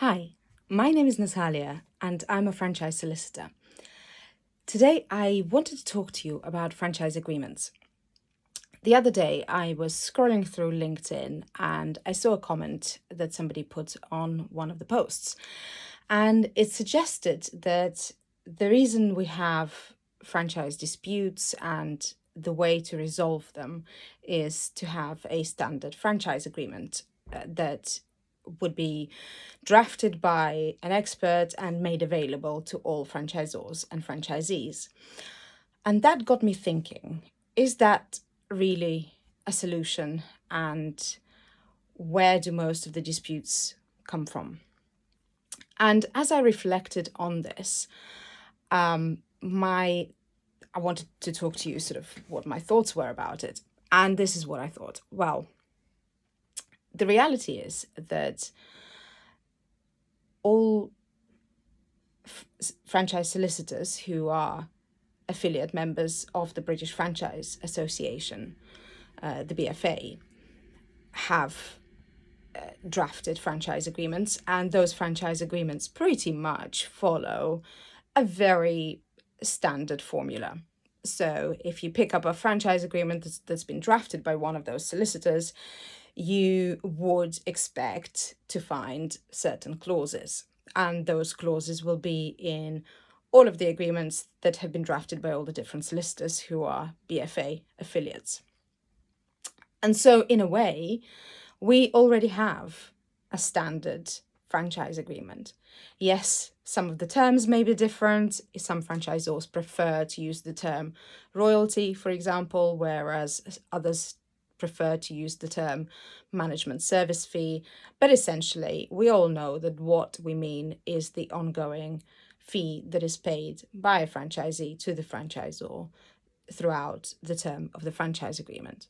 Hi, my name is Natalia and I'm a franchise solicitor. Today I wanted to talk to you about franchise agreements. The other day I was scrolling through LinkedIn and I saw a comment that somebody put on one of the posts. And it suggested that the reason we have franchise disputes and the way to resolve them is to have a standard franchise agreement that would be drafted by an expert and made available to all franchisors and franchisees. And that got me thinking, is that really a solution? And where do most of the disputes come from? And as I reflected on this, I wanted to talk to you sort of what my thoughts were about it. And this is what I thought. Well, the reality is that all franchise solicitors who are affiliate members of the British Franchise Association, the BFA, have drafted franchise agreements, and those franchise agreements pretty much follow a very standard formula. So if you pick up a franchise agreement that's been drafted by one of those solicitors, you would expect to find certain clauses. And those clauses will be in all of the agreements that have been drafted by all the different solicitors who are BFA affiliates. And so, in a way, we already have a standard franchise agreement. Yes, some of the terms may be different. Some franchisors prefer to use the term royalty, for example, whereas others prefer to use the term management service fee. But essentially, we all know that what we mean is the ongoing fee that is paid by a franchisee to the franchisor throughout the term of the franchise agreement.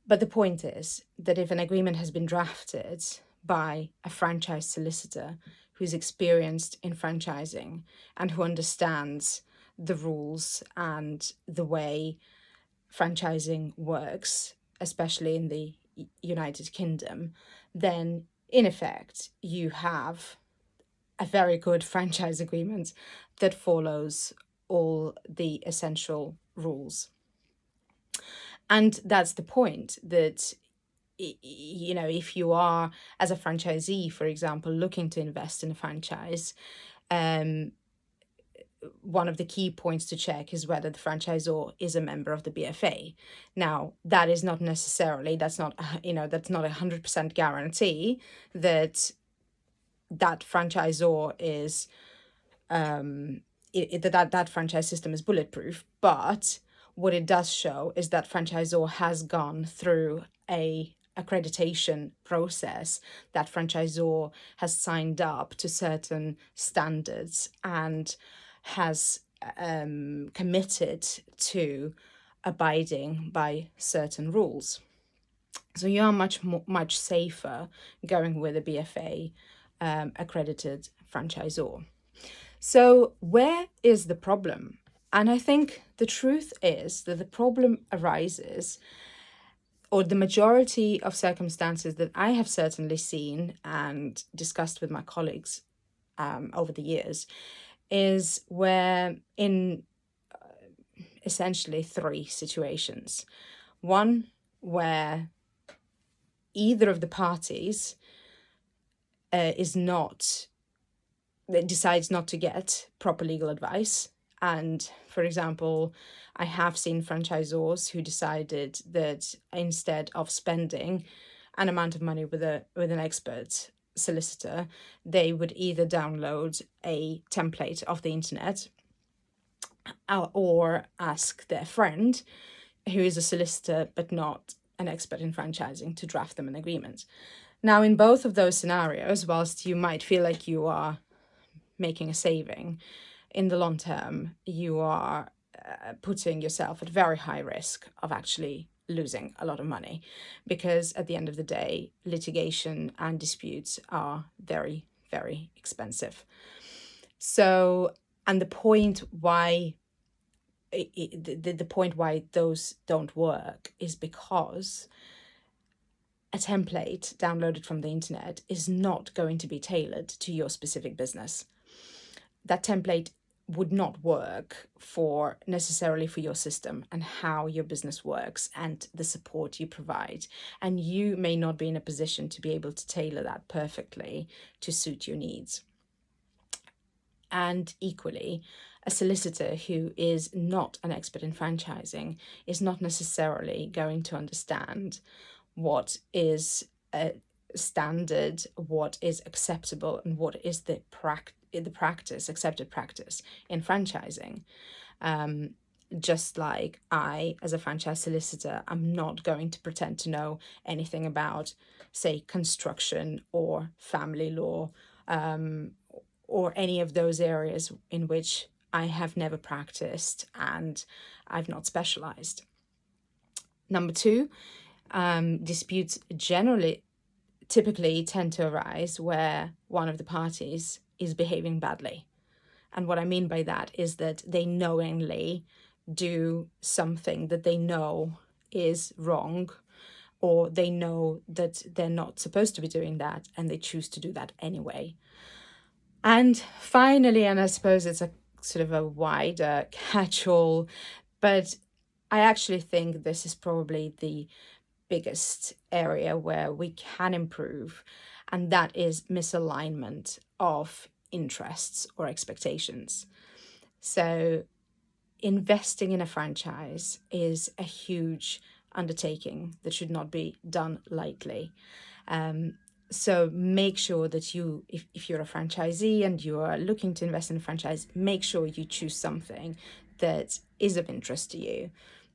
But the point is that if an agreement has been drafted by a franchise solicitor who's experienced in franchising and who understands the rules and the way franchising works, especially in the United Kingdom, then in effect you have a very good franchise agreement that follows all the essential rules. And that's the point, that if you are, as a franchisee, for example, looking to invest in a franchise, one of the key points to check is whether the franchisor is a member of the BFA. Now, that is not necessarily, that's not a 100% guarantee that that franchisor is, that franchise system is bulletproof. But what it does show is that franchisor has gone through a accreditation process, that franchisor has signed up to certain standards and has committed to abiding by certain rules. So you are much safer going with a BFA accredited franchisor. So where is the problem? And I think the truth is that the problem arises, or the majority of circumstances that I have certainly seen and discussed with my colleagues over the years, is where in essentially three situations. One, where either of the parties decides not to get proper legal advice. And for example, I have seen franchisors who decided that instead of spending an amount of money with an expert solicitor, they would either download a template off the internet or ask their friend, who is a solicitor but not an expert in franchising, to draft them an agreement. Now, in both of those scenarios, whilst you might feel like you are making a saving, in the long term, you are putting yourself at very high risk of actually losing a lot of money, because at the end of the day, litigation and disputes are very, very expensive. So, and the point why the point why those don't work is because a template downloaded from the internet is not going to be tailored to your specific business. That template would not work for necessarily for your system and how your business works and the support you provide. And you may not be in a position to be able to tailor that perfectly to suit your needs. And equally, a solicitor who is not an expert in franchising is not necessarily going to understand what is a standard, what is acceptable, and what is the accepted practice in franchising. Just like I, as a franchise solicitor, I'm not going to pretend to know anything about, say, construction or family law, or any of those areas in which I have never practiced and I've not specialized. Number two, disputes typically tend to arise where one of the parties is behaving badly. And what I mean by that is that they knowingly do something that they know is wrong, or they know that they're not supposed to be doing that and they choose to do that anyway. And finally, and I suppose it's a sort of a wider catch-all, but I actually think this is probably the biggest area where we can improve, and that is misalignment of interests or expectations. So investing in a franchise is a huge undertaking that should not be done lightly. So make sure that you, if you're a franchisee and you are looking to invest in a franchise, make sure you choose something that is of interest to you,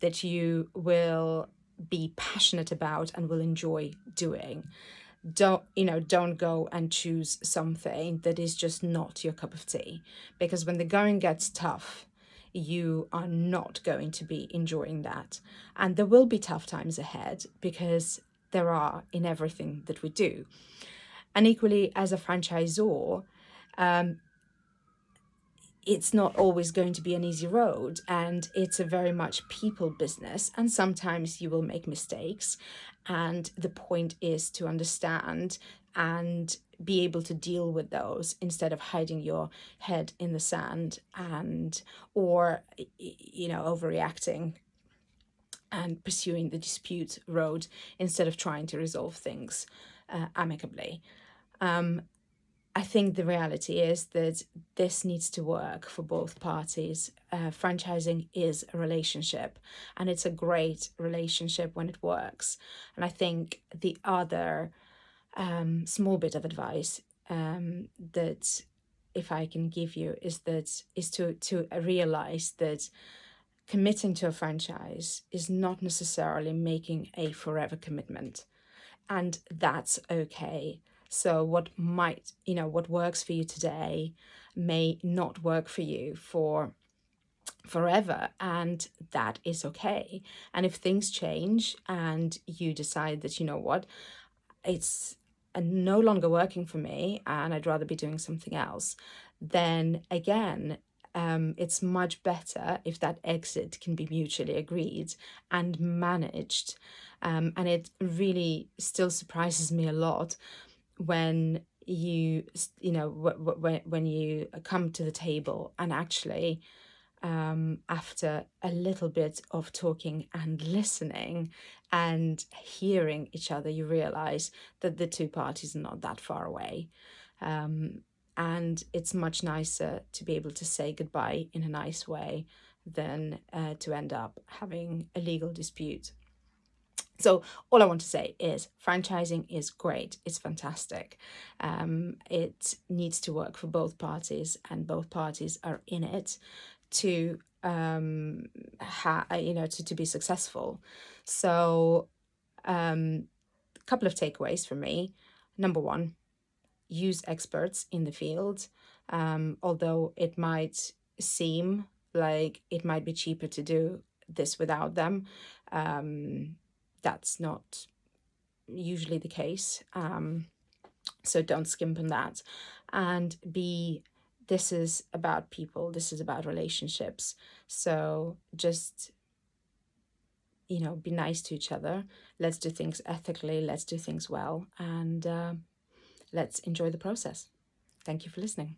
that you will be passionate about and will enjoy doing. Don't go and choose something that is just not your cup of tea, because when the going gets tough, you are not going to be enjoying that. And there will be tough times ahead, because there are in everything that we do. And equally, as a franchisor, it's not always going to be an easy road, and it's a very much people business, and sometimes you will make mistakes, and the point is to understand and be able to deal with those instead of hiding your head in the sand or overreacting and pursuing the dispute road instead of trying to resolve things amicably. I think the reality is that this needs to work for both parties. Franchising is a relationship, and it's a great relationship when it works. And I think the other small bit of advice that if I can give you is to realize that committing to a franchise is not necessarily making a forever commitment, and that's okay. So what works for you today may not work for you for forever, and that is okay. And if things change and you decide that, it's no longer working for me and I'd rather be doing something else, then again, it's much better if that exit can be mutually agreed and managed. And it really still surprises me a lot when when you come to the table and actually, after a little bit of talking and listening and hearing each other, you realize that the two parties are not that far away. And it's much nicer to be able to say goodbye in a nice way than to end up having a legal dispute. So all I want to say is franchising is great. It's fantastic. It needs to work for both parties, and both parties are in it to to be successful. So a couple of takeaways from me. Number one, use experts in the field. Although it might seem like it might be cheaper to do this without them, that's not usually the case. So don't skimp on that. And B, this is about people, this is about relationships. So just be nice to each other. Let's do things ethically. Let's do things well. And let's enjoy the process. Thank you for listening.